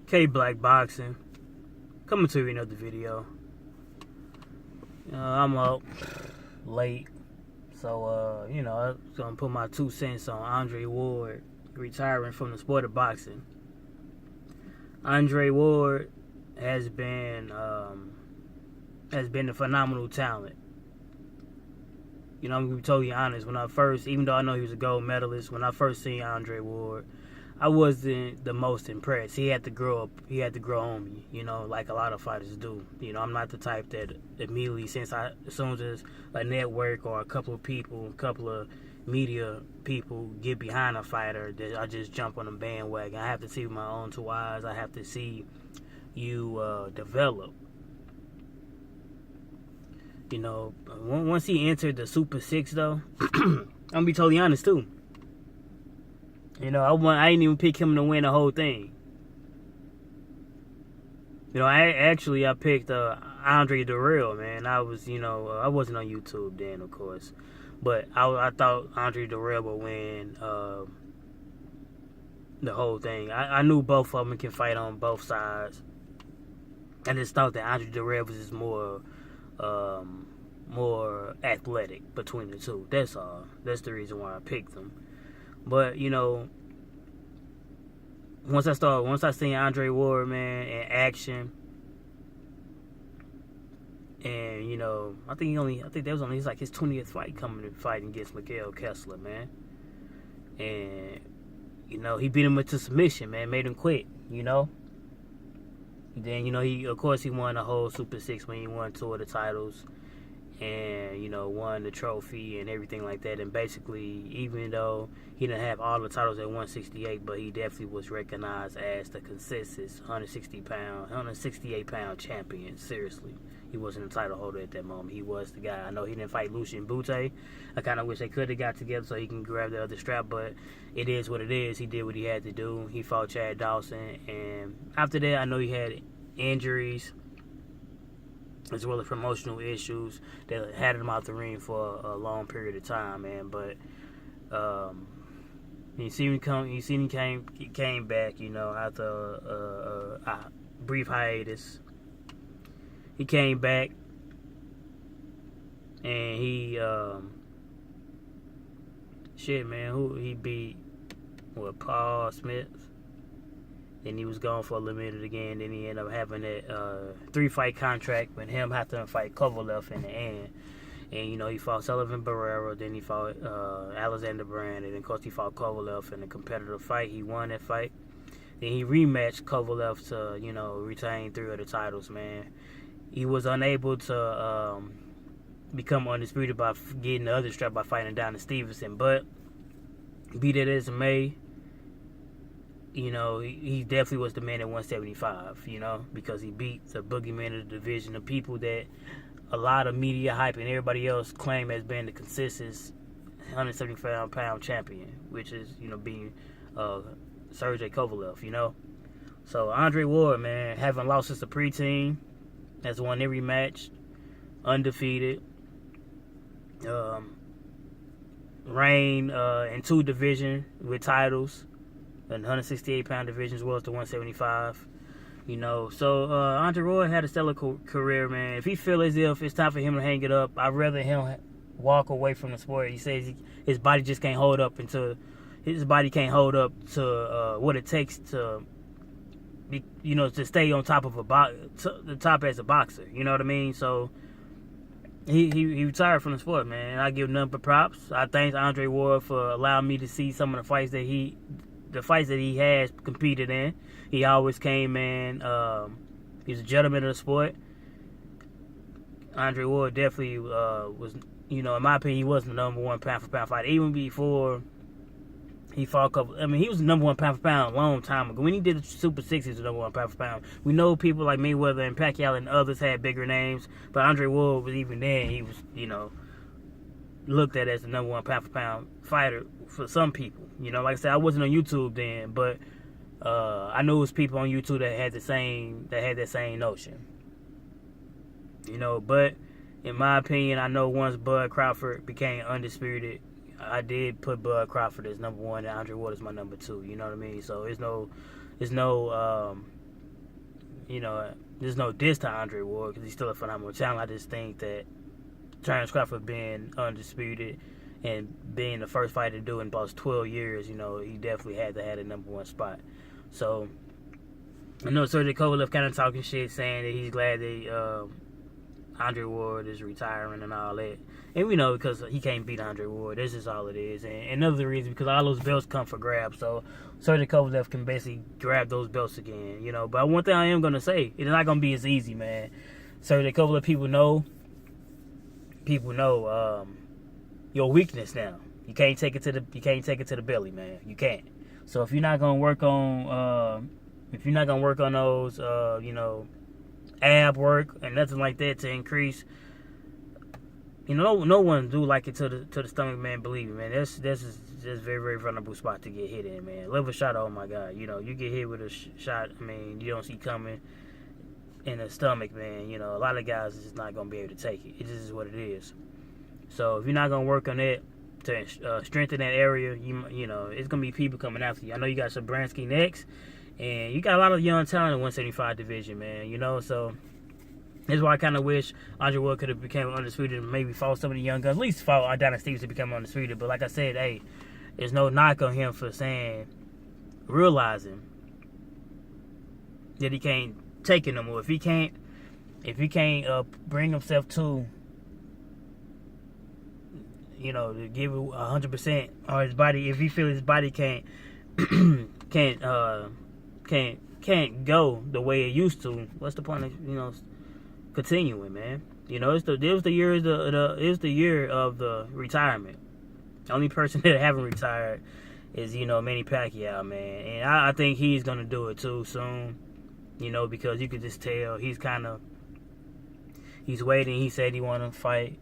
K Black Boxing, coming to you another video. I'm up late, so I was gonna put my 2 cents on Andre Ward retiring from the sport of boxing. Andre Ward has been a phenomenal talent. I'm gonna be totally honest. Even though I know he was a gold medalist, when I first seen Andre Ward, I wasn't the most impressed. He had to grow up. He had to grow on me, like a lot of fighters do. I'm not the type that immediately, as soon as a network or a couple of media people get behind a fighter, that I just jump on the bandwagon. I have to see with my own 2 eyes. I have to see you develop. Once he entered the Super 6, though, I'm gonna be totally honest too. I didn't even pick him to win the whole thing. I picked Andre Dirrell, man. I wasn't on YouTube then, of course, but I thought Andre Dirrell would win the whole thing. I knew both of them can fight on both sides. I just thought that Andre Dirrell was just more athletic between the two. That's all. That's the reason why I picked them. But once I seen Andre Ward, man, in action, and I think that was only his 20th fight fighting against Miguel Kessler, man, and he beat him into submission, man, made him quit, Then he won the whole Super 6 when he won 2 of the titles. And won the trophy and everything like that. And basically, even though he didn't have all the titles at 168, but he definitely was recognized as the consensus 168-pound champion. Seriously, he wasn't a title holder at that moment. He was the guy. I know he didn't fight Lucian Bute. I kind of wish they could have got together so he can grab the other strap, but it is what it is. He did what he had to do. He fought Chad Dawson, and after that, I know he had injuries as well as promotional issues that had him out the ring for a long period of time, man. But he came back, after a brief hiatus. He came back and he he beat Paul Smith. Then he was gone for a little minute again. Then he ended up having that 3-fight contract with him having to fight Kovalev in the end. And, he fought Sullivan Barrera. Then he fought Alexander Brand. And, of course, he fought Kovalev in a competitive fight. He won that fight. Then he rematched Kovalev to, retain 3 of the titles, man. He was unable to become undisputed by getting the other strap by fighting Donnie Stevenson. But be that as it may, he definitely was the man at 175, because he beat the boogeyman of the division, the people that a lot of media hype and everybody else claim as being the consensus 175-pound champion, which is, being Sergey Kovalev, So Andre Ward, man, having lost since the preteen, has won every match, undefeated, reigned in 2 divisions with titles. The 168-pound division as well as the 175. So Andre Ward had a stellar career, man. If he feel as if it's time for him to hang it up, I'd rather him walk away from the sport. He says his body just can't hold up to what it takes to be, to stay on top of the top as a boxer. You know what I mean? So he retired from the sport, man. And I give nothing but props. I thank Andre Ward for allowing me to see some of the fights that he has competed in. He always came in. He's a gentleman of the sport. Andre Ward definitely was, in my opinion, he was the number 1 pound-for-pound fighter. Even before he fought he was the number 1 pound-for-pound a long time ago. When he did the Super 6, he was the number 1 pound-for-pound. We know people like Mayweather and Pacquiao and others had bigger names, but Andre Ward was, even then, he was, looked at as the number 1 pound-for-pound fighter for some people. Like I said, I wasn't on YouTube then, but I knew it was people on YouTube that had that same notion. But in my opinion, I know once Bud Crawford became undisputed, I did put Bud Crawford as number 1 and Andre Ward as my number 2. You know what I mean? So it's no there's no diss to Andre Ward because he's still a phenomenal talent. I just think that Terrence Crawford being undisputed and being the first fighter to do it in about 12 years, he definitely had to have the number one spot. So, I know Sergey Kovalev kind of talking shit, saying that he's glad that Andre Ward is retiring and all that. And we know because he can't beat Andre Ward. This is all it is. And another reason, because all those belts come for grabs. So, Sergey Kovalev can basically grab those belts again, But one thing I am going to say, it's not going to be as easy, man. Sergey Kovalev, people know your weakness now. You can't take it to the belly, man. You can't. So if you're not gonna work on those ab work and nothing like that to increase, no one do like it to the stomach, man. Believe me, man. This is just very, very vulnerable spot to get hit in, man. Liver shot, oh my God. You get hit with a shot, I mean, you don't see coming in the stomach, man. A lot of guys is just not gonna be able to take it. It just is what it is. So if you're not gonna work on it to strengthen that area, it's gonna be people coming after you. I know you got Shabransky next, and you got a lot of young talent in 175 division, man. So that's why I kind of wish Andre Ward could have become undisputed and maybe fought some of the young guns, at least fought Adonis Stevens to become undisputed. But like I said, hey, there's no knock on him for realizing that he can't take it no more. If he can't bring himself to to give it 100%, or his body, if he feels his body can't go the way it used to, what's the point of continuing, man? It was the year of the retirement. The only person that haven't retired is Manny Pacquiao, man, and I think he's gonna do it too soon. Because you could just tell he's waiting. He said he wanted to fight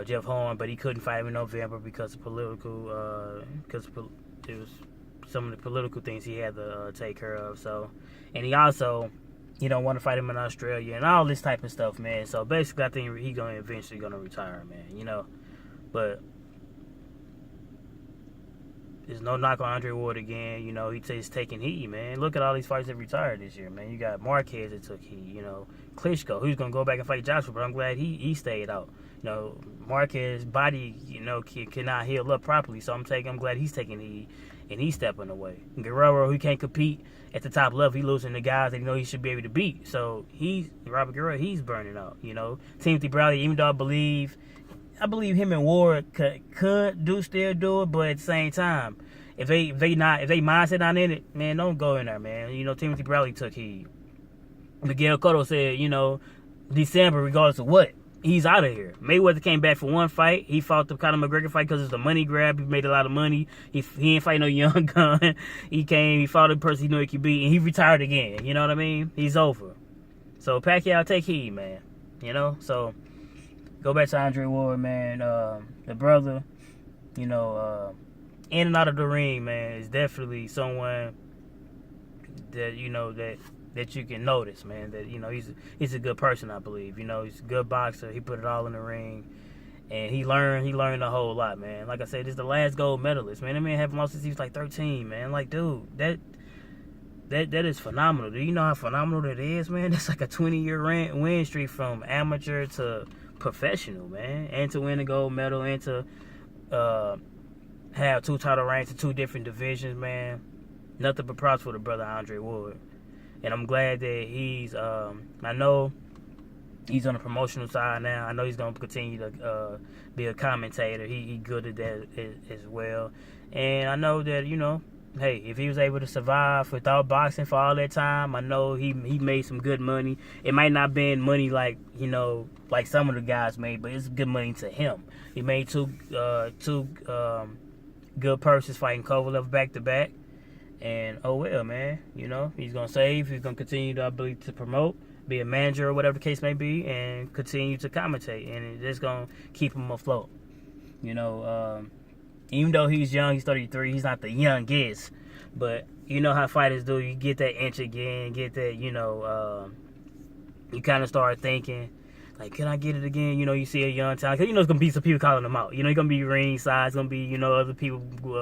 Jeff Horn, but he couldn't fight him in November because of political, it was some of the political things he had to take care of. So, and he also, want to fight him in Australia and all this type of stuff, man. So basically, I think he's eventually gonna retire, man. But there's no knock on Andre Ward again. He's taking heat, man. Look at all these fights that retired this year, man. You got Marquez that took heat. Klitschko, who's gonna go back and fight Joshua, but I'm glad he stayed out. Marquez's body, cannot heal up properly, so I'm glad he's taking heat and he's stepping away. Guerrero, he can't compete at the top level. He losing to guys that he should be able to beat. So Robert Guerrero, he's burning out. Timothy Bradley, even though I believe him and Ward could still do it, but at the same time, if they mindset not in it, man, don't go in there, man. Timothy Bradley took heat. Miguel Cotto said, December, regardless of what, he's out of here. Mayweather came back for one fight. He fought the Conor McGregor fight because it's a money grab. He made a lot of money. He ain't fight no young gun. He fought a person he knew he could beat, and he retired again. You know what I mean? He's over. So Pacquiao, take heed, man. So go back to Andre Ward, man. The brother, in and out of the ring, man, is definitely someone that that you can notice, man. That he's a good person, I believe. He's a good boxer. He put it all in the ring, and he learned a whole lot, man. Like I said, this is the last gold medalist, man. That man haven't lost since he was like 13, man. Like, dude, that is phenomenal. Do you know how phenomenal that is, man? That's like a 20-year win streak from amateur to professional, man, and to win a gold medal, and to have 2 title reigns in 2 different divisions, man. Nothing but props for the brother Andre Ward. And I'm glad that he's, I know he's on the promotional side now. I know he's going to continue to be a commentator. He good at that as well. And I know that, hey, if he was able to survive without boxing for all that time, I know he made some good money. It might not been money like, like some of the guys made, but it's good money to him. He made two good purses fighting Kovalev back-to-back. And, oh well, man, he's going to save. He's going to continue to, I believe, to promote, be a manager or whatever the case may be, and continue to commentate. And it's going to keep him afloat. Even though he's young, he's 33, he's not the youngest. But you know how fighters do. You get that inch again, get that, you kind of start thinking. Like, can I get it again? You know, you see a young talent. Cause you know, it's going to be some people calling them out. You know, it's going to be ringside. It's going to be, you know, other people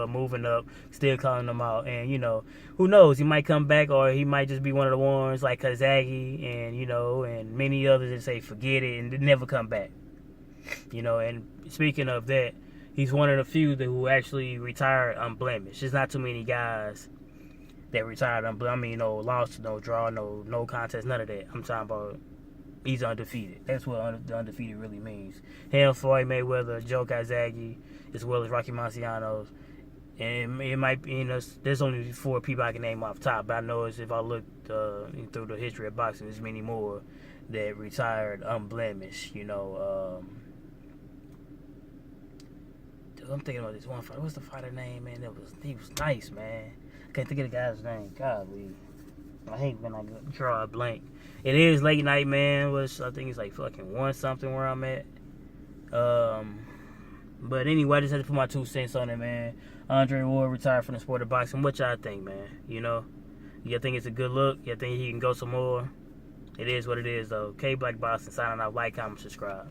moving up, still calling them out. And, you know, who knows? He might come back, or he might just be one of the ones like Kazagi and, you know, and many others that say forget it and never come back. You know, and speaking of that, he's one of the few who actually retired unblemished. There's not too many guys that retired unblemished. I mean, no loss, no draw, no contest, none of that. I'm talking about he's undefeated. That's what the undefeated really means. Him, Floyd Mayweather, Joe Kazagi, as well as Rocky Marciano. And it might be, you know, there's only 4 people I can name off top, but I know if I look through the history of boxing, there's many more that retired unblemished, you know. I'm thinking about this one fighter. What's the fighter name, man? He was nice, man. I can't think of the guy's name. Golly. I hate when I draw a blank. It is late night, man. I think it's like fucking 1 something where I'm at. But anyway, I just had to put my 2 cents on it, man. Andre Ward retired from the sport of boxing. What y'all think, man? You know? You think it's a good look? You think he can go some more? It is what it is, though. K Black Boxing signing out. Like, comment, subscribe.